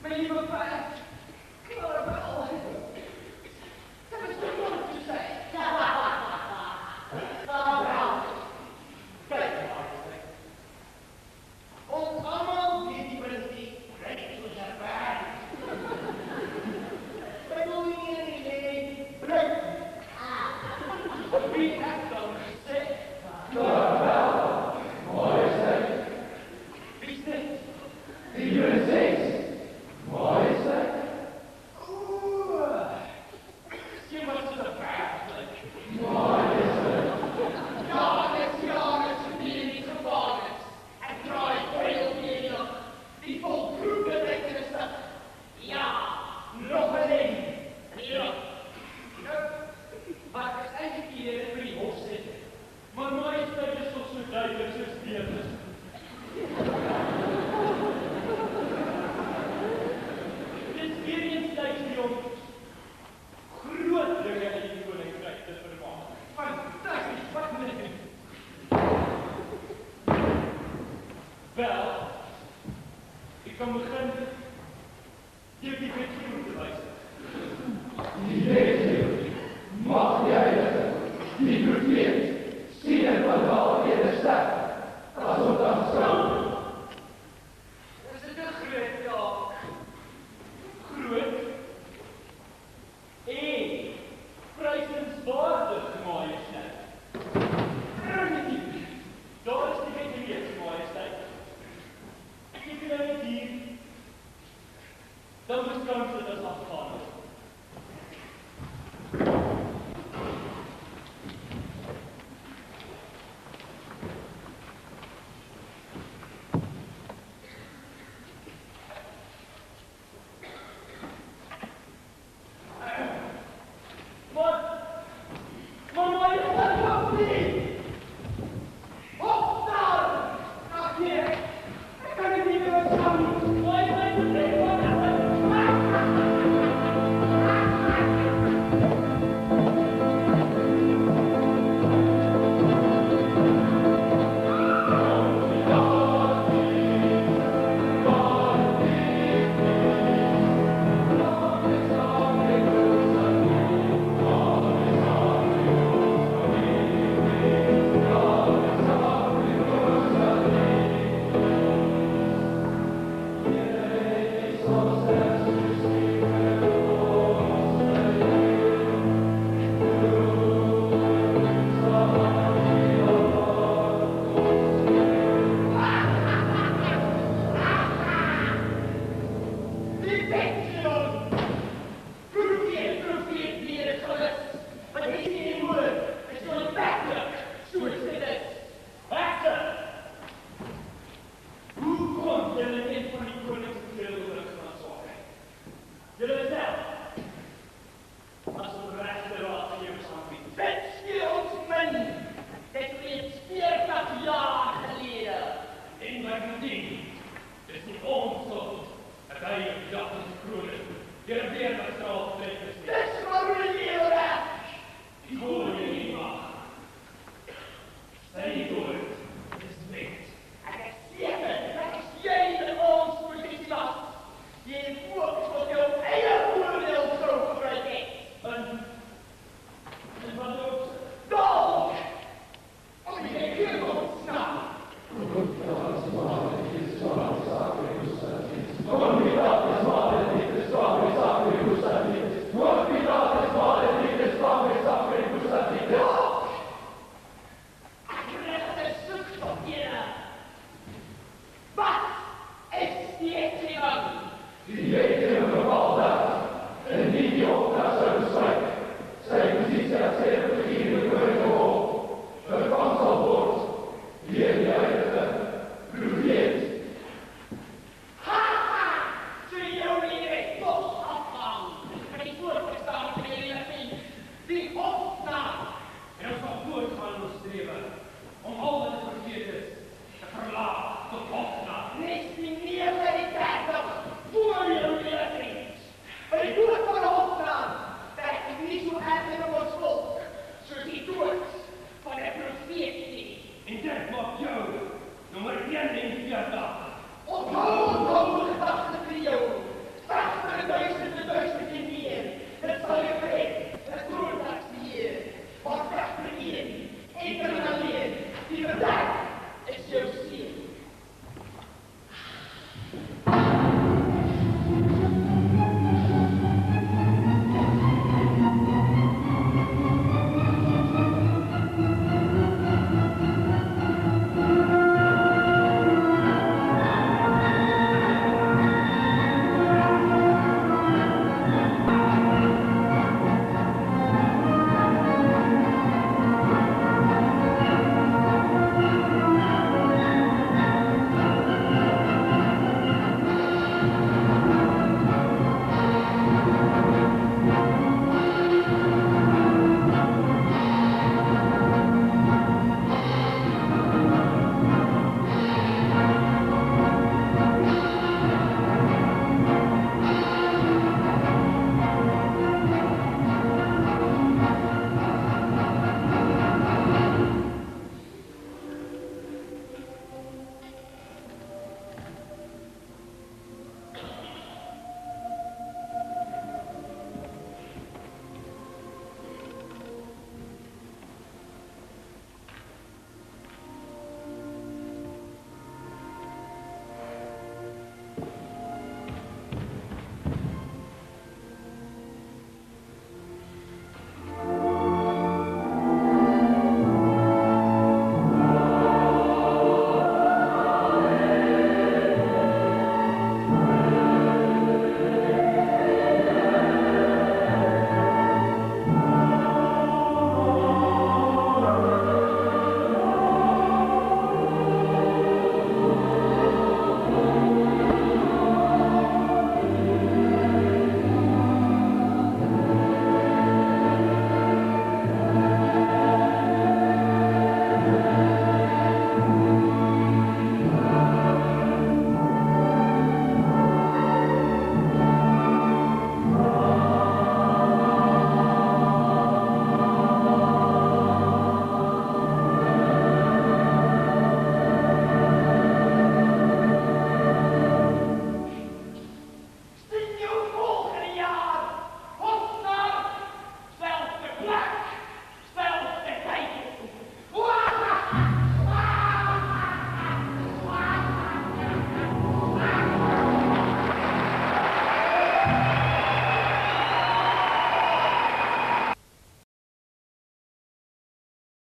mijn lieve paard. Vaarwel. Dat is toch nooit te zijn. Vaarwel. Kijk maar. Ons allemaal weet die prins recht voor zijn paard. Wij moeten hier niet mee. Breng. Wie heeft dan gezegd? Vaarwel, majesteit. Wie is dit? Die prinses, majesteit. Oeh. Zie wat ze de paard lijkt. Majesteit. Janus, die niet gevallen is. En draait veel meer die vol groene betekenis. Ja, nog een. Ja. Maar ik is eigenlijk hier in het briefhof zitten. Maar majesteit is toch zo duidelijk zoals Beatrice. Dit is weer eens tijd die om groot dingen in die koninkrijk te verwachten. Fantastisch, wat moet ik doen? Wel, ik kan beginnen deur die wetgeving te wijzen. Die wetgeving, mag jij het, die verkeerd, zie het verhaal in de stad, als op dan staan. Is het een groot taak? Groot? En prijzenswaardig, majesteit. Primitief. Daar is die wetgeving, majesteit. Ik heb nou net hier. Dan moest kans dat als